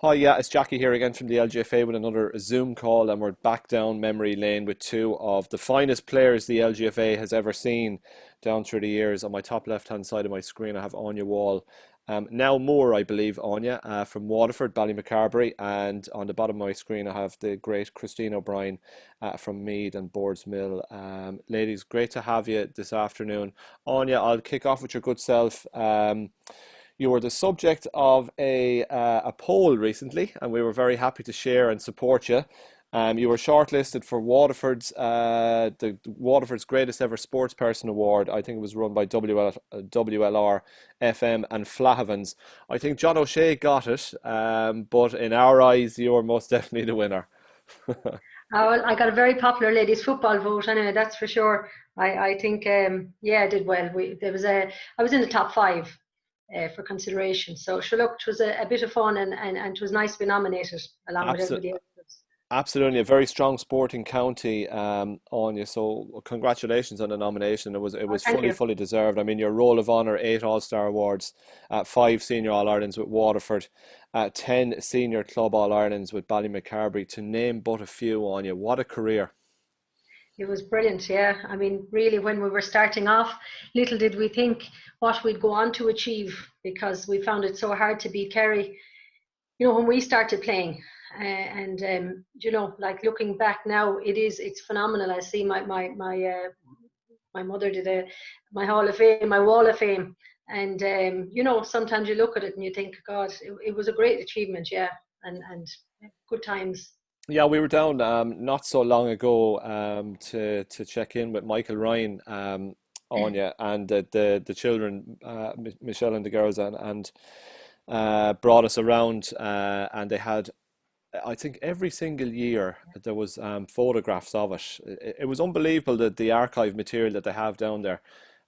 Hi, yeah, it's Jackie here again from the LGFA with another Zoom call, and we're back down memory lane with two of the finest players the LGFA has ever seen down through the years. On my top left-hand side of my screen, I have Áine Wall, now more, I believe, Áine, from Waterford, Ballymacarbry, and on the bottom of my screen, I have the great Christine O'Brien from Meath and Boardsmill. Ladies, great to have you this afternoon. Áine, I'll kick off with your good self. You were the subject of a poll recently, and we were very happy to share and support you. You were shortlisted for Waterford's greatest ever sportsperson award. I think it was run by WLR, FM, and Flahavans. I think John O'Shea got it, but in our eyes, you were most definitely the winner. Well, I got a very popular ladies football vote anyway, that's for sure. I think yeah, I did well. I was in the top five for consideration. So sure, look, it was a bit of fun, and it was nice to be nominated along with Absolutely. everybody else. Absolutely, a very strong sporting county on you. So congratulations on the nomination. It was Thank you. fully deserved. I mean, your roll of honour, 8 All-Star awards, five senior All Irelands with Waterford, 10 senior club All Irelands with Ballymacarbry, to name but a few on you. What a career! It was brilliant, yeah. I mean, really, when we were starting off, little did we think what we'd go on to achieve, because we found it so hard to beat Kerry, when we started playing. And like looking back now, it's phenomenal. I see my mother did my Hall of Fame, my Wall of Fame, and sometimes you look at it and you think, God, it was a great achievement, yeah, and good times. Yeah, we were down not so long ago to check in with Michael Ryan on you, and the children, Michelle and the girls, and brought us around, and they had, I think, every single year there was photographs of it. It was unbelievable, the archive material that they have down there.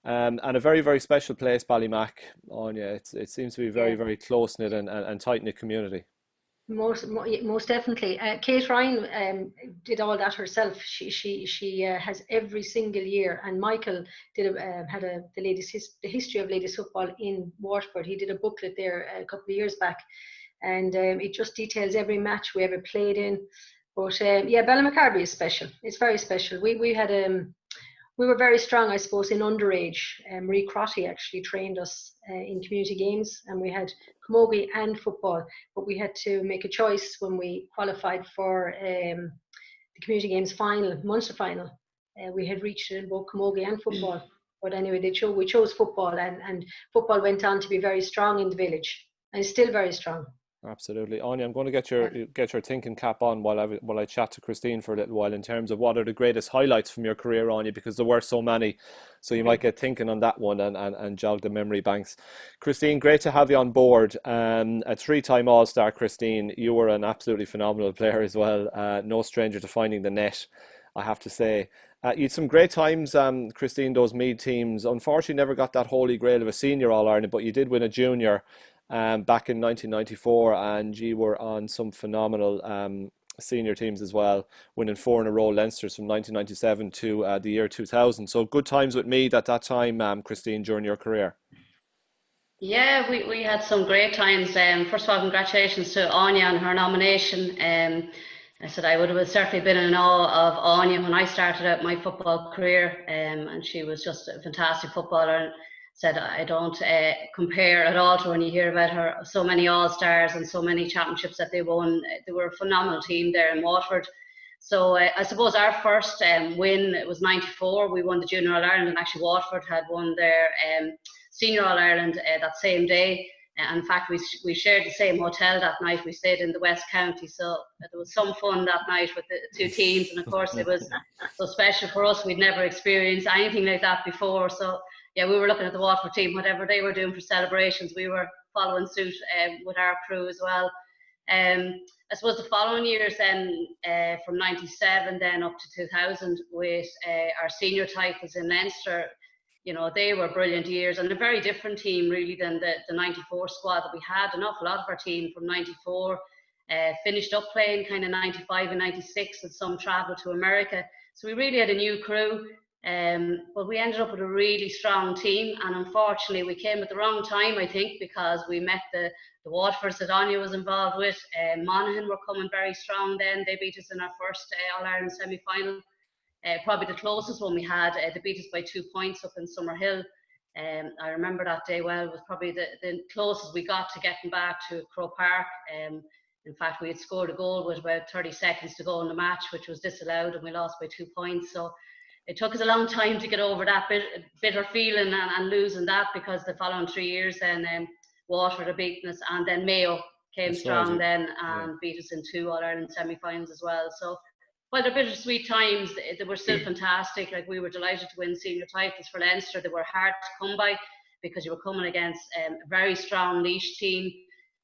And a very, very special place, Ballymac, on you. It seems to be very, Yeah. very close knit and tight knit community. Most definitely. Kate Ryan did all that herself. She has every single year. And Michael had the history of ladies football in Waterford. He did a booklet there a couple of years back, and it just details every match we ever played in. But yeah, Ballymacarbry is special. It's very special. We were very strong, I suppose, in underage. Marie Crotty actually trained us in community games, and we had camogie and football. But we had to make a choice when we qualified for the community games final, Munster final. We had reached it in both camogie and football. But anyway, we chose football, and football went on to be very strong in the village, and it's still very strong. Absolutely. Anya, I'm going to get Yeah. your thinking cap on while I chat to Christine for a little while, in terms of what are the greatest highlights from your career, Anya, because there were so many. So you might Okay. get thinking on that one, and jog the memory banks. Christine, great to have you on board. A three-time All-Star, Christine. You were an absolutely phenomenal player as well. No stranger to finding the net, I have to say. You had some great times, Christine, those Meath teams. Unfortunately, never got that holy grail of a senior All Ireland, but you did win a junior back in 1994, and you were on some phenomenal senior teams as well, winning four in a row Leinsters from 1997 to the year 2000. So good times with Meath at that time, Christine, during your career. Yeah, we had some great times. First of all, congratulations to Anya on her nomination. I said I would have certainly been in awe of Anya when I started out my football career, and she was just a fantastic footballer. And said I don't compare at all to when you hear about her. So many All Stars and so many championships that they won. They were a phenomenal team there in Waterford. So I suppose our first win, it was '94. We won the Junior All Ireland, and actually Waterford had won their Senior All Ireland that same day. And in fact, we shared the same hotel that night. We stayed in the West County, so there was some fun that night with the two teams. And of course, it was so special for us. We'd never experienced anything like that before. So yeah, we were looking at the Waterford team, whatever they were doing for celebrations, we were following suit with our crew as well. Um, I suppose the following years then, from '97 then up to 2000, with our senior titles in Leinster, they were brilliant years, and a very different team really than the '94 squad that we had. An awful lot of our team from '94 finished up playing kind of '95 and '96, and some travelled to America. So we really had a new crew. But we ended up with a really strong team, and unfortunately we came at the wrong time, I think, because we met the Waterfords that Áine was involved with. Monaghan were coming very strong then. They beat us in our first All-Ireland semi-final. Probably the closest one we had. They beat us by 2 points up in Summerhill. I remember that day well. It was probably the closest we got to getting back to Croke Park. In fact, we had scored a goal with about 30 seconds to go in the match, which was disallowed, and we lost by 2 points. So it took us a long time to get over that bitter feeling and losing that, because the following 3 years then Waterford had beaten us, and then Mayo came strong then and beat us in 2 All-Ireland semi-finals as well. So while they're bittersweet times, they were still fantastic. Like, we were delighted to win senior titles for Leinster. They were hard to come by because you were coming against a very strong Laois team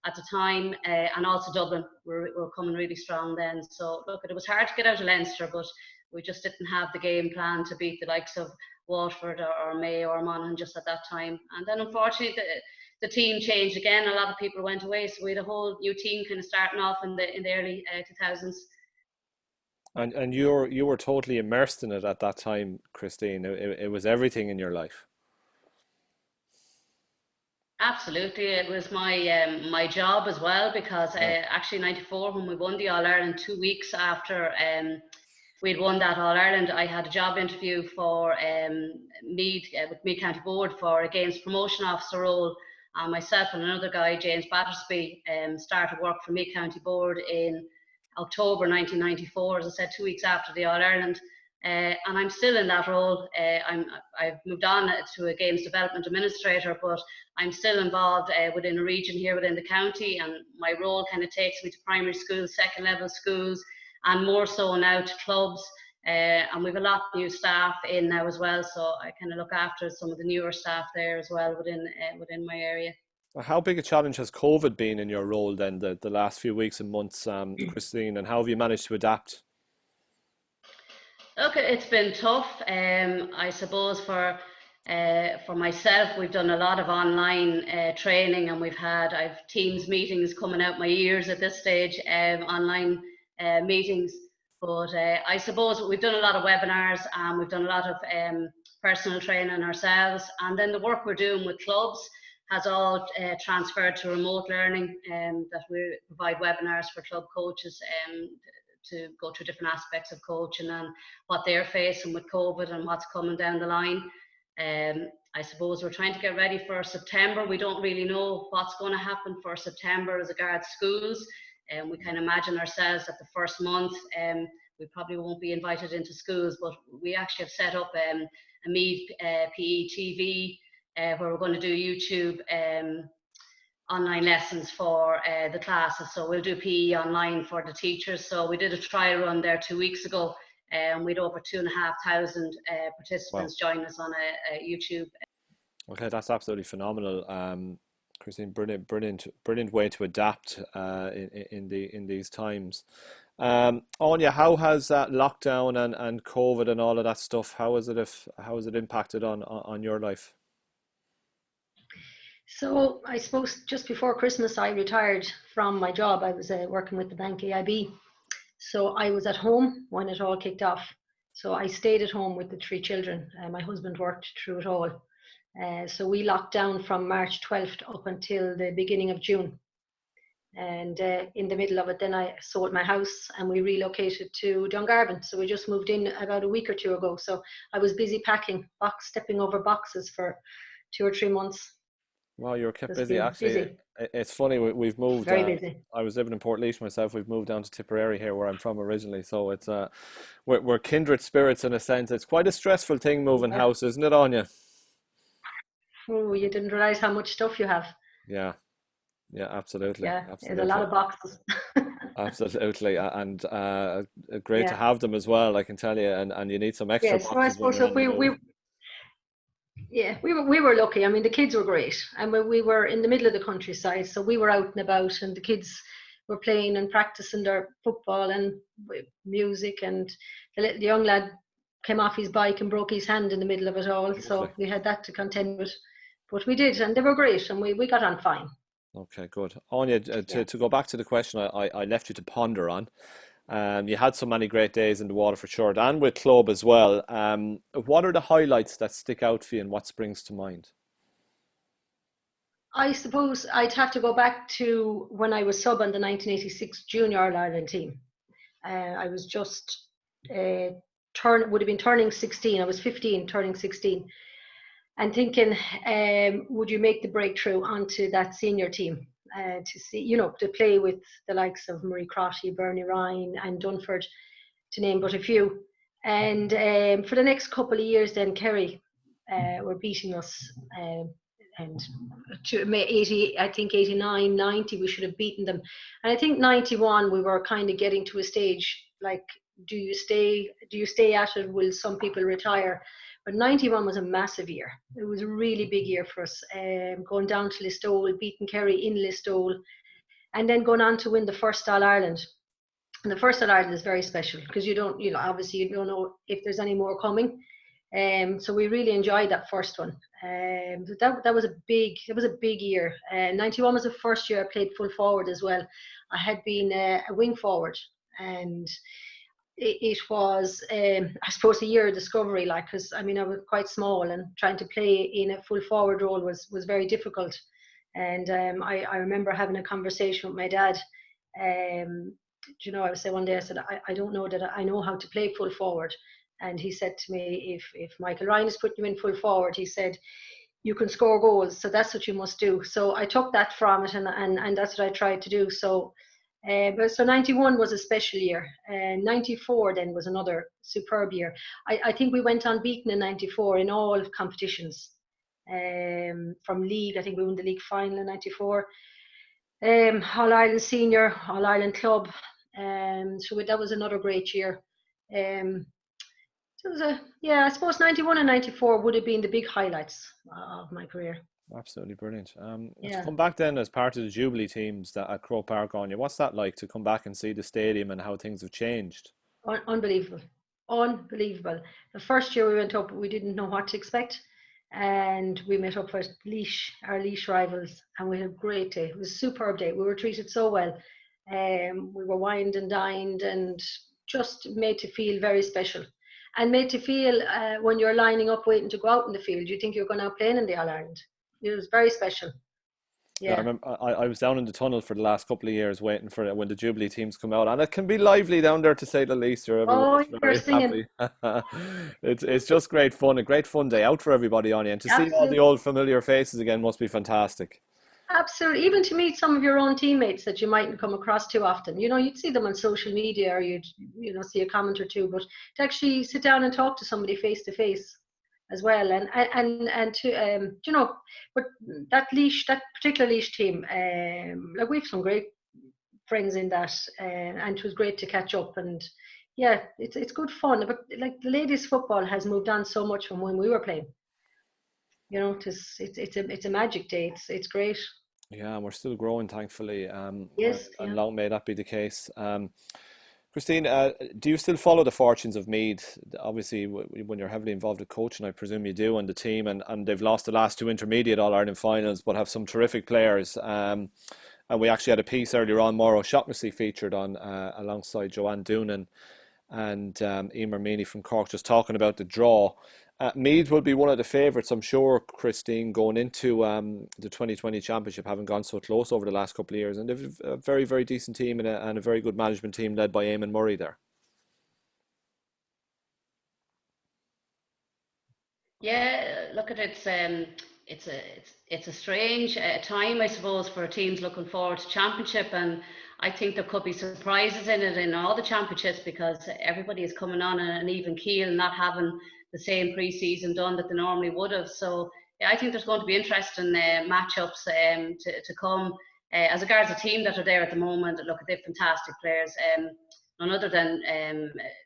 at the time, and also Dublin were coming really strong then. So look, it was hard to get out of Leinster, but we just didn't have the game plan to beat the likes of Waterford or Mayo or Monaghan just at that time. And then unfortunately the team changed again. A lot of people went away, so we had a whole new team kind of starting off in the early 2000s. And you were totally immersed in it at that time, Christine. It was everything in your life. Absolutely, it was my job as well, because actually '94, when we won the All-Ireland, 2 weeks after we'd won that All-Ireland, I had a job interview for Meath, with Meath County Board, for a games promotion officer role. Myself and another guy, James Battersby, started work for Meath County Board in October 1994, as I said, 2 weeks after the All-Ireland. And I'm still in that role. I've moved on to a games development administrator, but I'm still involved within a region here within the county, and my role kind of takes me to primary schools, second level schools, and more so now to clubs. And we've a lot of new staff in now as well, so I kind of look after some of the newer staff there as well within my area. How big a challenge has COVID been in your role then, the last few weeks and months, Christine, and how have you managed to adapt? Look, it's been tough. I suppose for myself, we've done a lot of online training, and I've Teams meetings coming out my ears at this stage, online meetings. But I suppose we've done a lot of webinars, and we've done a lot of personal training ourselves, and then the work we're doing with clubs has all transferred to remote learning, that we provide webinars for club coaches to go through different aspects of coaching and what they're facing with COVID and what's coming down the line. I suppose we're trying to get ready for September. We don't really know what's going to happen for September as regards schools. We can imagine ourselves that the first month we probably won't be invited into schools, but we actually have set up a Meath PE TV where we're going to do YouTube online lessons for the classes. So we'll do PE online for the teachers. So we did a trial run there 2 weeks ago, and we'd over 2,500 participants join us on a YouTube. Okay, that's absolutely phenomenal, Christine. Brilliant way to adapt in these times. Áine, how has that lockdown and COVID and all of that stuff? How has it impacted on your life? So I suppose just before Christmas, I retired from my job. I was working with the bank AIB. So I was at home when it all kicked off. So I stayed at home with the 3 children. My husband worked through it all. So we locked down from March 12th up until the beginning of June. And in the middle of it, then I sold my house and we relocated to Dungarvan. So we just moved in about a week or 2 ago. So I was busy packing, stepping over boxes for 2 or 3 months. Wow, you're kept busy. Actually, it's funny. We've moved. Very busy. I was living in Portlaoise myself. We've moved down to Tipperary here, where I'm from originally. So it's we're kindred spirits in a sense. It's quite a stressful thing moving house, isn't it, Áine? Oh, you didn't realize how much stuff you have. Yeah, absolutely. Yeah, there's a lot of boxes. Absolutely, and great to have them as well. I can tell you, and you need some extra boxes. So I suppose we were lucky. I mean, the kids were great, and we were in the middle of the countryside, so we were out and about, and the kids were playing and practicing their football and music, and the young lad came off his bike and broke his hand in the middle of it all. So we had that to contend with, but we did, and they were great, and we got on fine. Okay, good. Áine, to go back to the question I left you to ponder on, You had so many great days in the Waterford shirt and with club as well. What are the highlights that stick out for you and what springs to mind? I suppose I'd have to go back to when I was sub on the 1986 Junior All-Ireland team. I was just would have been turning 16. I was 15, turning 16, and thinking, would you make the breakthrough onto that senior team to see, to play with the likes of Marie Crotty, Bernie Ryan, and Dunford, to name but a few. And for the next couple of years, then Kerry were beating us. And to 80, I think 89, 90, we should have beaten them. And I think 91, we were kind of getting to a stage like, do you stay at it? Will some people retire? But 91 was a massive year. It was a really big year for us. Going down to Listowel, beating Kerry in Listowel, and then going on to win the first All-Ireland. And the first All-Ireland is very special because obviously you don't know if there's any more coming. So we really enjoyed that first one. That was a big year. 91 was the first year I played full forward as well. I had been a wing forward, and it was, I suppose, a year of discovery. Like, because I was quite small, and trying to play in a full forward role was very difficult. And I remember having a conversation with my dad. I was saying one day, I said, I don't know that I know how to play full forward. And he said to me, if Michael Ryan is putting you in full forward, he said, you can score goals, so that's what you must do. So I took that from it, and that's what I tried to do. So 91 was a special year. 94 then was another superb year. I think we went unbeaten in 94 in all competitions. From league, I think we won the league final in 94. All-Ireland Senior, All-Ireland Club. So that was another great year. So it was I suppose 91 and 94 would have been the big highlights of my career. Absolutely brilliant. Yeah. To come back then as part of the Jubilee teams that at Croke Park, Áine, what's that like to come back and see the stadium and how things have changed? Unbelievable. The first year we went up, we didn't know what to expect, and we met up with our Laois rivals, and we had a great day. It was a superb day. We were treated so well. We were wined and dined and just made to feel very special. And made to feel when you're lining up waiting to go out in the field, you think you're going out playing in the All-Ireland. It was very special. Yeah, I remember I was down in the tunnel for the last couple of years waiting for when the Jubilee teams come out, and it can be lively down there, to say the least. Everyone's very happy. It's just great fun, a great fun day out for everybody, Áine, and to see all the old familiar faces again must be fantastic. Absolutely. Even to meet some of your own teammates that you mightn't come across too often. You'd see them on social media, or you'd see a comment or two, but to actually sit down and talk to somebody face to face as well, and to but that particular Laois team, like, we've some great friends in that, and it was great to catch up. And yeah, it's good fun. But like, the ladies' football has moved on so much from when we were playing. It's a magic day. It's great. Yeah, and we're still growing, thankfully. Yes, and long may that be the case. Christine, do you still follow the fortunes of Meath? Obviously, when you're heavily involved with coaching, I presume you do, and the team, and they've lost the last two intermediate All-Ireland finals, but have some terrific players. And we actually had a piece earlier on, Mauro Shaughnessy featured on alongside Joanne Doonan and Emer Meany from Cork, just talking about the draw. Meath will be one of the favourites, I'm sure, Christine, going into the 2020 championship, having gone so close over the last couple of years, and they've a very, very decent team and a very good management team led by Eamon Murray there. Yeah, look at it. It's a strange time, I suppose, for teams looking forward to championship, and I think there could be surprises in it in all the championships, because everybody is coming on an even keel, not having the same pre-season done that they normally would have. So yeah, I think there's going to be interesting matchups to come. As regards the team that are there at the moment, look, they're fantastic players. None other than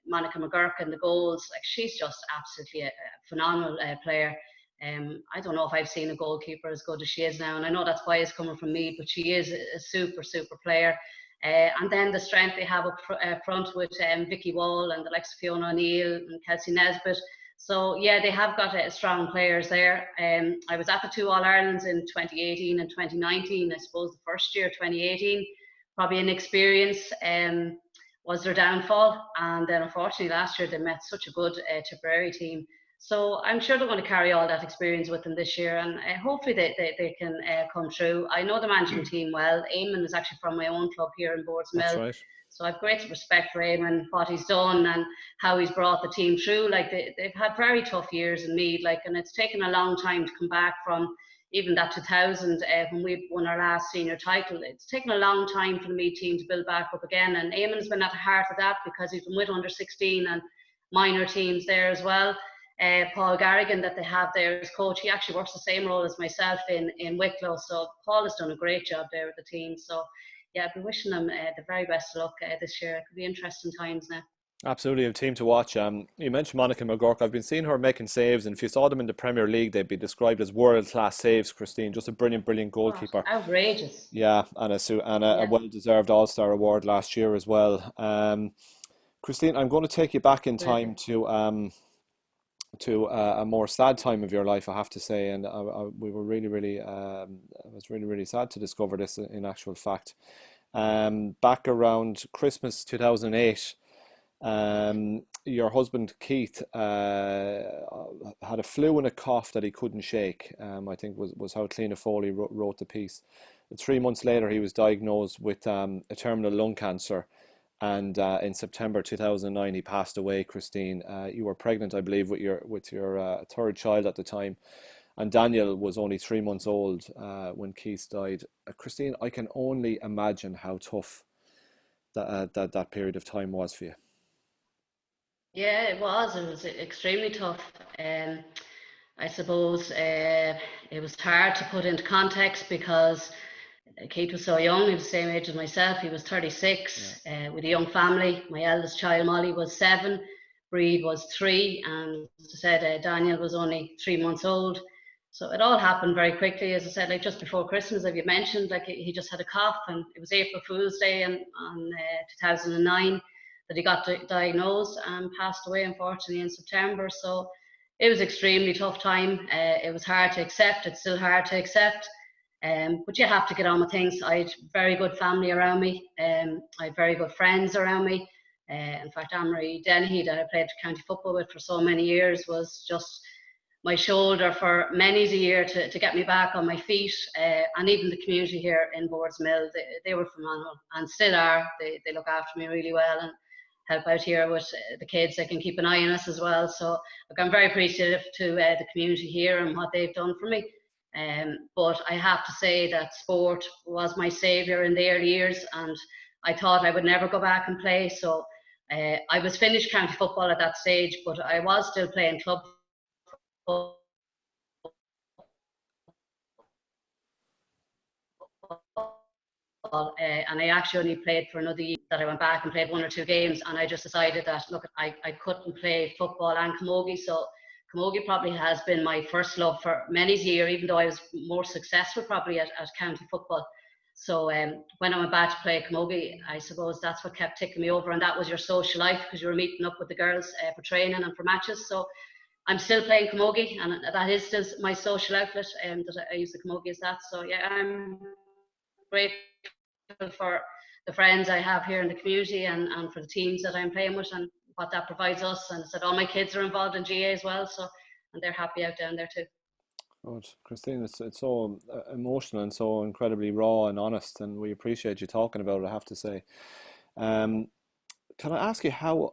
Monica McGurk in the goals. Like, she's just absolutely a phenomenal player. I don't know if I've seen a goalkeeper as good as she is now, and I know that's bias coming from me, but she is a super player. And then the strength they have up front with Vicky Wall and the likes of Fiona O'Neill and Kelsey Nesbitt. So yeah, they have got strong players there. I was at the two All-Irelands in 2018 and 2019. I suppose the first year, 2018, probably an experience. was their downfall. And then unfortunately last year they met such a good Tipperary team. So I'm sure they're going to carry all that experience with them this year, and hopefully they can come through. I know the management team well. Eamon is actually from my own club here in Boardsmill. That's right. So I've great respect for Eamon, what he's done and how he's brought the team through. Like they've had very tough years in Meath, like, and it's taken a long time to come back from even that 2000 when we won our last senior title. It's taken a long time for the Meath team to build back up again, and Eamon's been at the heart of that because he's been with under 16 and minor teams there as well. Paul Garrigan that they have there as coach, he actually works the same role as myself in Wicklow. So Paul has done a great job there with the team. So yeah, I'd be wishing them the very best of luck this year. It could be interesting times now. Absolutely, a team to watch. You mentioned Monica McGurk. I've been seeing her making saves, and if you saw them in the Premier League, they'd be described as world-class saves, Christine. Just a brilliant goalkeeper. Oh, outrageous. Yeah, and a well-deserved All-Star award last year as well. Christine, I'm going to take you back in time to a more sad time of your life, I have to say, and we were really I was really sad to discover this in actual fact. Back around Christmas 2008, your husband Keith had a flu and a cough that he couldn't shake. I think was how Cliona Foley wrote the piece. 3 months later, he was diagnosed with a terminal lung cancer. And in September 2009, he passed away. Christine, you were pregnant, I believe, with your third child at the time, and Daniel was only 3 months old when Keith died. Christine, I can only imagine how tough that period of time was for you. Yeah, it was. It was extremely tough. I suppose it was hard to put into context because Keith was so young. He was the same age as myself. He was 36 with a young family. My eldest child, Molly, was 7. Breed was 3. And as I said, Daniel was only 3 months old. So it all happened very quickly. As I said, like just before Christmas, as you mentioned, like he just had a cough, and it was April Fool's Day on 2009 that he got diagnosed and passed away, unfortunately, in September. So it was extremely tough time. It was hard to accept. It's still hard to accept. But you have to get on with things. I had very good family around me. I had very good friends around me. In fact, Anne-Marie Dennehy, that I played county football with for so many years, was just my shoulder for many a year to get me back on my feet. And even the community here in Boardsmill, they were phenomenal and still are. They look after me really well and help out here with the kids. They can keep an eye on us as well. So look, I'm very appreciative to the community here and what they've done for me. But I have to say that sport was my saviour in the early years, and I thought I would never go back and play. So I was finished county football at that stage, but I was still playing club football. And I actually only played for another year. That I went back and played 1 or 2 games, and I just decided that look, I couldn't play football and camogie. So camogie probably has been my first love for many years, even though I was more successful probably at county football. So when I went back to play camogie, I suppose that's what kept ticking me over, and that was your social life because you were meeting up with the girls for training and for matches. So I'm still playing camogie, and that is still my social outlet, that I use the camogie as that. So yeah, I'm grateful for the friends I have here in the community and for the teams that I'm playing with and what that provides us. And I said all my kids are involved in GA as well, so and they're happy out down there too. Good, Christine, it's so emotional and so incredibly raw and honest, and we appreciate you talking about it, I have to say. Can I ask you how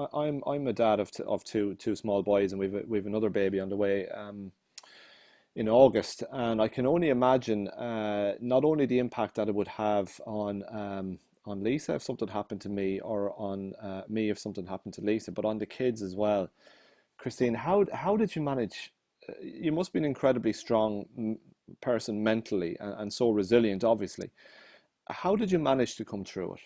I'm a dad of two small boys, and we've another baby on the way in August, and I can only imagine not only the impact that it would have on Lisa if something happened to me, or on me if something happened to Lisa, but on the kids as well. Christine, how did you manage? You must be an incredibly strong person mentally and so resilient, obviously. How did you manage to come through it?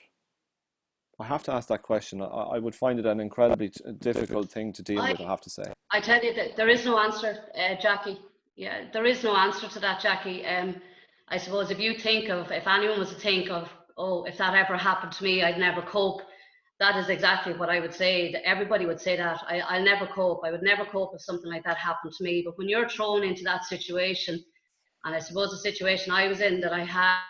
I have to ask that question. I would find it an incredibly difficult thing to deal with, I have to say. I tell you that there is no answer, Jackie. Yeah, there is no answer to that, Jackie. I suppose if anyone was to think of, oh, if that ever happened to me, I'd never cope. That is exactly what I would say. Everybody would say that. I'll never cope. I would never cope if something like that happened to me. But when you're thrown into that situation, and I suppose the situation I was in, that I had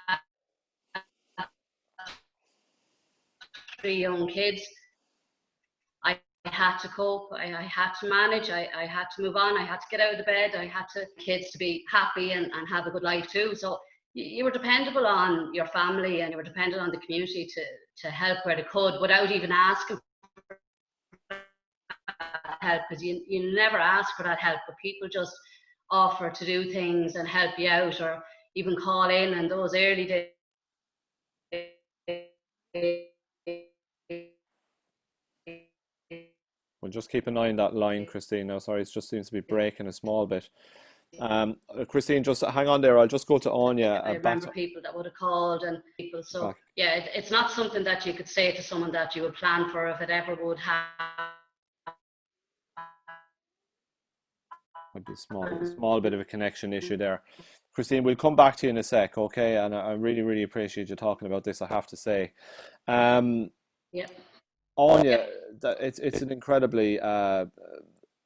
3 young kids, I had to cope, I had to manage, I had to move on, I had to get out of the bed, I had to kids to be happy and have a good life too. So you were dependable on your family, and you were dependent on the community to help where they could without even asking for help, because you never ask for that help, but people just offer to do things and help you out, or even call in. And those early days, We'll just keep an eye on that line, Christine. Now, sorry, it just seems to be breaking a small bit. Christine, just hang on there. I'll just go to Áine. I remember people that would have called, and people. So yeah, it's not something that you could say to someone that you would plan for if it ever would happen. Might be a small bit of a connection issue there. Christine, we'll come back to you in a sec, okay? And I really, really appreciate you talking about this, I have to say. Yeah. Áine, it's an incredibly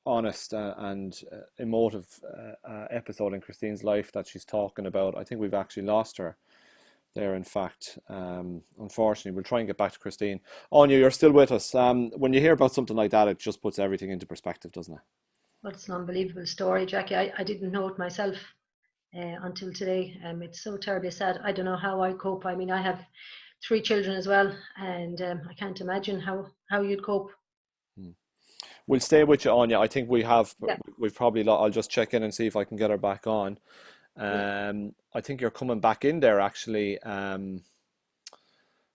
honest and emotive episode in Christine's life that she's talking about. I think we've actually lost her there, in fact. Unfortunately, we'll try and get back to Christine. Áine, you're still with us. When you hear about something like that, it just puts everything into perspective, doesn't it? Well, it's an unbelievable story, Jackie. I didn't know it myself until today. It's so terribly sad. I don't know how I cope. I mean, I have 3 children as well, and I can't imagine how you'd cope. We'll stay with you, Áine. I think we've probably, I'll just check in and see if I can get her back on. I think you're coming back in there, actually,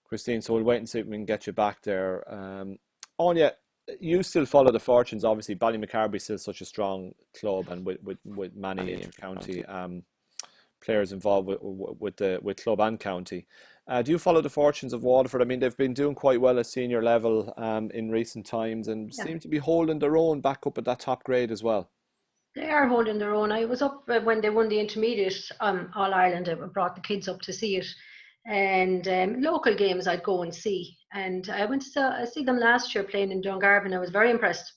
Christine, so we'll wait and see if we can get you back there. Áine, you still follow the fortunes, obviously. Ballymacarbry is still such a strong club, and with many inter-county players involved with club and county. Do you follow the fortunes of Waterford? I mean, they've been doing quite well at senior level in recent times, and seem to be holding their own back up at that top grade as well. They are holding their own. I was up when they won the intermediate All Ireland. I brought the kids up to see it, and local games I'd go and see. And I went to see them last year playing in Dungarvan. I was very impressed,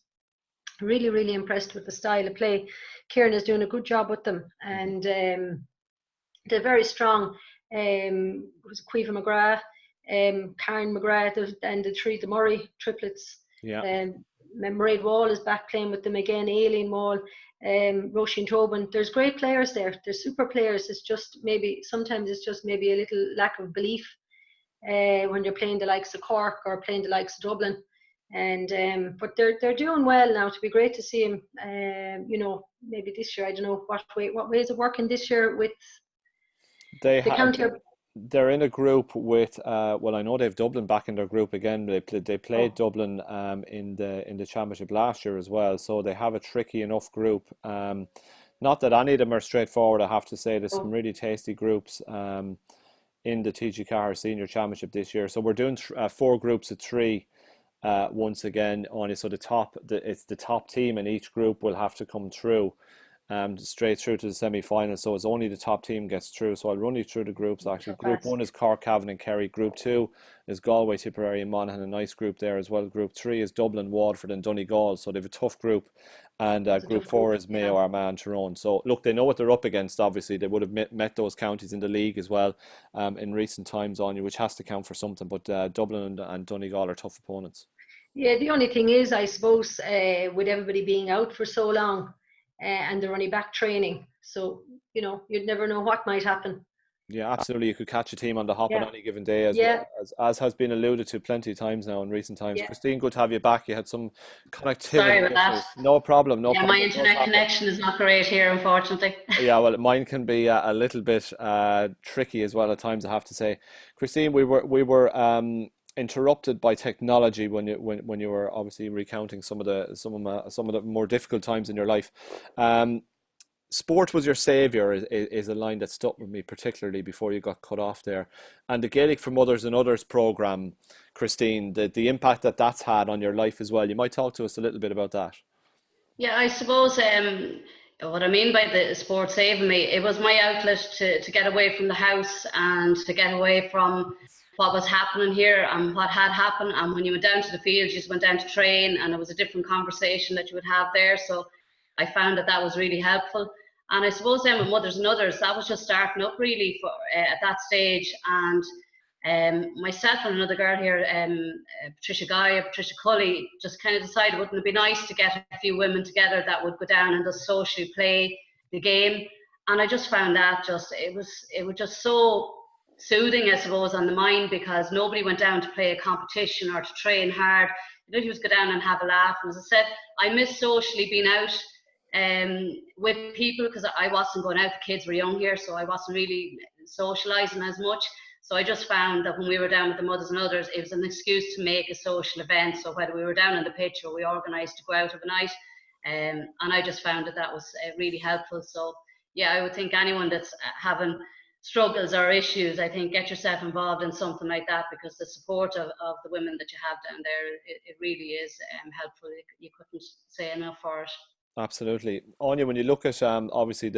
really, really impressed with the style of play. Kieran is doing a good job with them, and they're very strong. It was Cueva McGrath, Karen McGrath, and the Murray triplets. Yeah. Áine Wall is back playing with them again. Áine Wall, Roisin Tobin. There's great players there. There's super players. It's just sometimes it's just maybe a little lack of belief when you're playing the likes of Cork or playing the likes of Dublin. And but they're doing well now. To be great to see them. Maybe this year, I don't know what way is it working this year with. They're in a group with well, I know they've Dublin back in their group again. They played Dublin in the championship last year as well, so they have a tricky enough group. Not that any of them are straightforward, I have to say. There's some really tasty groups in the TG Cahill Senior Championship this year. So we're doing 4 groups of 3 once again, Áine. So it's the top team in each group will have to come through straight through to the semi-final. So it's only the top team gets through. So I'll run you through the groups actually. Group 1 is Cork, Cavan and Kerry. Group 2 is Galway, Tipperary and Monaghan, a nice group there as well. Group 3 is Dublin, Waterford and Donegal. So they have a tough group. And Group 4 is Mayo, Armagh and Tyrone. So look, they know what they're up against. Obviously they would have met those counties in the league as well in recent times, on you, which has to count for something. But Dublin and Donegal are tough opponents. Yeah, the only thing is, I suppose, with everybody being out for so long, and they're only back training, so you'd never know what might happen. Yeah, absolutely. You could catch a team on the hop on any given day, as has been alluded to plenty of times now in recent times. Christine, good to have you back. You had some connectivity. Sorry about that. No problem. No problem. My internet connection is not great here, unfortunately. Yeah, well, mine can be a little bit tricky as well at times, I have to say. Christine, we were interrupted by technology when you were obviously recounting some of the more difficult times in your life. Sport was your saviour is a line that stuck with me particularly before you got cut off there. And the Gaelic for Mothers and Others programme, Christine, the impact that's had on your life as well. You might talk to us a little bit about that. Yeah, I suppose what I mean by the sport saving me, it was my outlet to get away from the house and to get away from what was happening here and what had happened. And when you went down to the field, you just went down to train, and it was a different conversation that you would have there. So I found that was really helpful. And I suppose then with Mothers and Others, that was just starting up really for at that stage. And Myself and another girl here, Patricia Cully, just kind of decided, wouldn't it be nice to get a few women together that would go down and just socially play the game? And I just found that it was just so soothing, I suppose, on the mind, because nobody went down to play a competition or to train hard. You just go down and have a laugh. And as I said, I miss socially being out with people, because I wasn't going out. The kids were young here, so I wasn't really socialising as much. So I just found that when we were down with the mothers and others, it was an excuse to make a social event. So whether we were down on the pitch or we organised to go out of a night, and I just found that was really helpful. So yeah, I would think anyone that's having struggles or issues, I think get yourself involved in something like that, because the support of the women that you have down there, it really is helpful. You couldn't say enough for it. Absolutely. Áine, when you look at obviously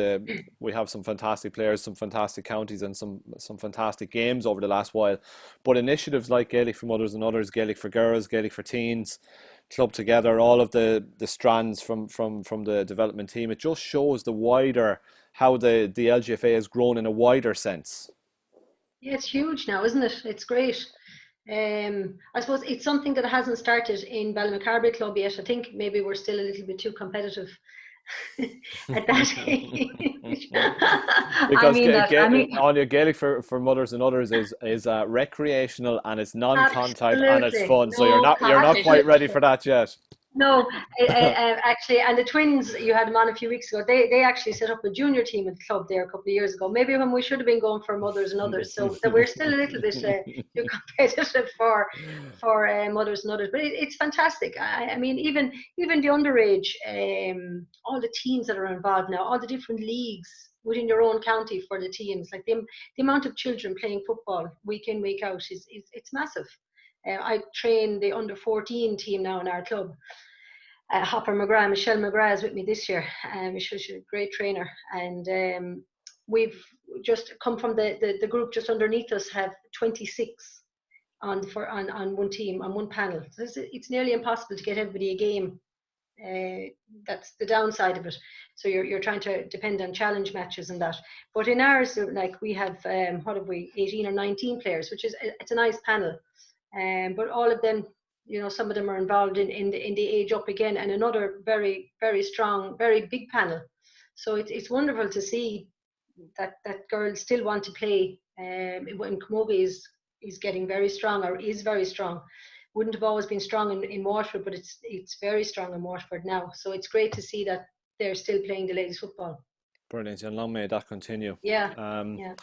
we have some fantastic players, some fantastic counties, and some fantastic games over the last while, but initiatives like Gaelic for Mothers and Others, Gaelic for Girls, Gaelic for Teens, club together, all of the strands from the development team, it just shows how the LGFA has grown in a wider sense. Yeah, it's huge now, isn't it? It's great. I suppose it's something that hasn't started in Ballymacarbry Club yet. I think maybe we're still a little bit too competitive at that age. Because Áine, Gaelic for Mothers and Others is recreational, and it's non-contact, and it's fun. So you're not quite ready for that yet. No, actually, and the twins, you had them on a few weeks ago, they actually set up a junior team at the club there a couple of years ago, maybe when we should have been going for Mothers and Others, so that we're still a little bit too competitive for Mothers and Others, but it's fantastic. I mean, even the underage, all the teams that are involved now, all the different leagues within your own county for the teams, like the amount of children playing football week in, week out it's massive. I train the under 14 team now in our club. Michelle McGrath is with me this year. She's a great trainer, and we've just come from the group just underneath us have 26 on one team, on one panel. So it's nearly impossible to get everybody a game. That's the downside of it. So you're trying to depend on challenge matches and that. But in ours, like we have 18 or 19 players, which is it's a nice panel. But all of them, some of them are involved in the age up again, and another very, very strong, very big panel. So it's wonderful to see that girls still want to play. When camogie is getting very strong, or is very strong. Wouldn't have always been strong in Waterford, but it's very strong in Waterford now. So it's great to see that they're still playing the ladies football. Brilliant, and long may that continue. Yeah.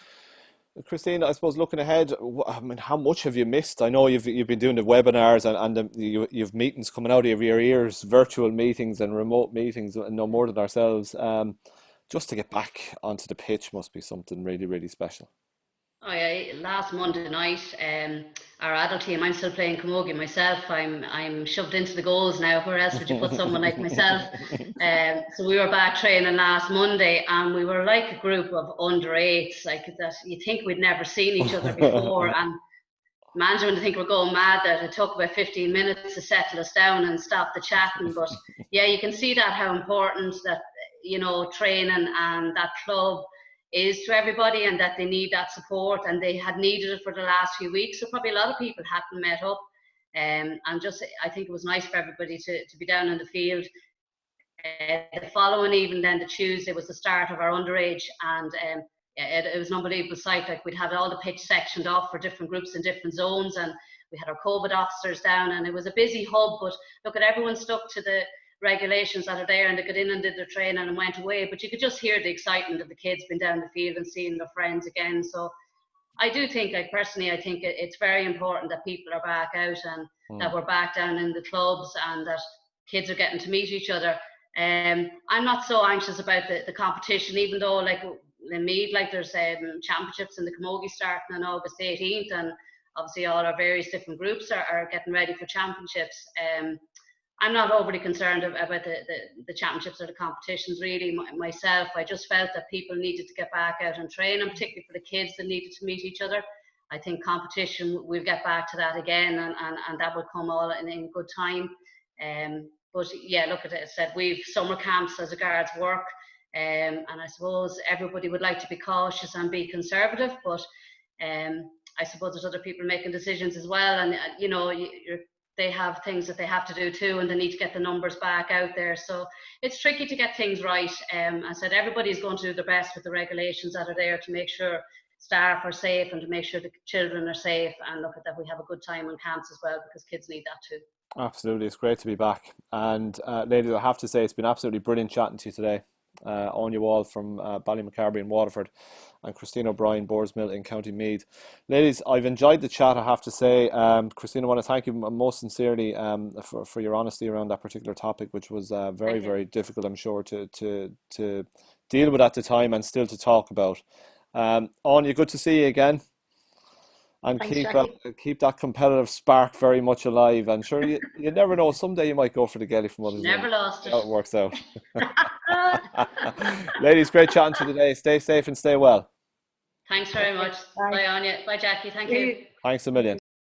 Christine, I suppose looking ahead, I mean, how much have you missed? I know you've been doing the webinars and you've meetings coming out of your ears, virtual meetings and remote meetings, no more than ourselves. Just to get back onto the pitch must be something really, really special. Oh yeah, last Monday night, our adult team, I'm still playing camogie myself. I'm shoved into the goals now. Where else would you put someone like myself? So we were back training last Monday, and we were like a group of under 8s, like that. You think we'd never seen each other before, and management would think we're going mad that it took about 15 minutes to settle us down and stop the chatting. But yeah, you can see that how important that training and that club is to everybody, and that they need that support, and they had needed it for the last few weeks. So probably a lot of people hadn't met up, and just I think it was nice for everybody to be down in the field. The following evening, then the Tuesday, was the start of our underage, and it was an unbelievable sight. Like, we'd had all the pitch sectioned off for different groups in different zones, and we had our COVID officers down, and it was a busy hub. But look, at everyone stuck to the regulations that are there, and they got in and did their training and went away, but you could just hear the excitement of the kids being down the field and seeing their friends again. So I do think, I think it's very important that people are back out, and that we're back down in the clubs, and that kids are getting to meet each other. I'm not so anxious about the competition, even though, like in Meath, like there's championships in the camogie starting on August 18th, and obviously all our various different groups are getting ready for championships. I'm not overly concerned about the championships or the competitions, really. Myself, I just felt that people needed to get back out and train, and particularly for the kids that needed to meet each other. I think competition, we'll get back to that again, and that will come all in good time. But yeah, look, at it, I said we've summer camps as regards work, and I suppose everybody would like to be cautious and be conservative, but I suppose there's other people making decisions as well, and you know, they have things that they have to do too, and they need to get the numbers back out there. So it's tricky to get things right. I said everybody's going to do their best with the regulations that are there to make sure staff are safe and to make sure the children are safe, and look at that we have a good time on camps as well, because kids need that too. Absolutely, it's great to be back. And ladies, I have to say it's been absolutely brilliant chatting to you today. Áine Wall from Ballymacarbry and Waterford, and Christine O'Brien, Boardsmill in County Meath. Ladies, I've enjoyed the chat, I have to say. Christine, I want to thank you most sincerely for your honesty around that particular topic, which was very, very difficult, I'm sure, to deal with at the time and still to talk about. Áine, good to see you again. And Thanks, keep that competitive spark very much alive. And sure, you never know. Someday you might go for the Gelly from others. Never lost it. How it works out. Ladies, great chatting to you today. Stay safe and stay well. Thanks very much. Bye, Áine. Bye, Jackie. Thank you. Thanks a million.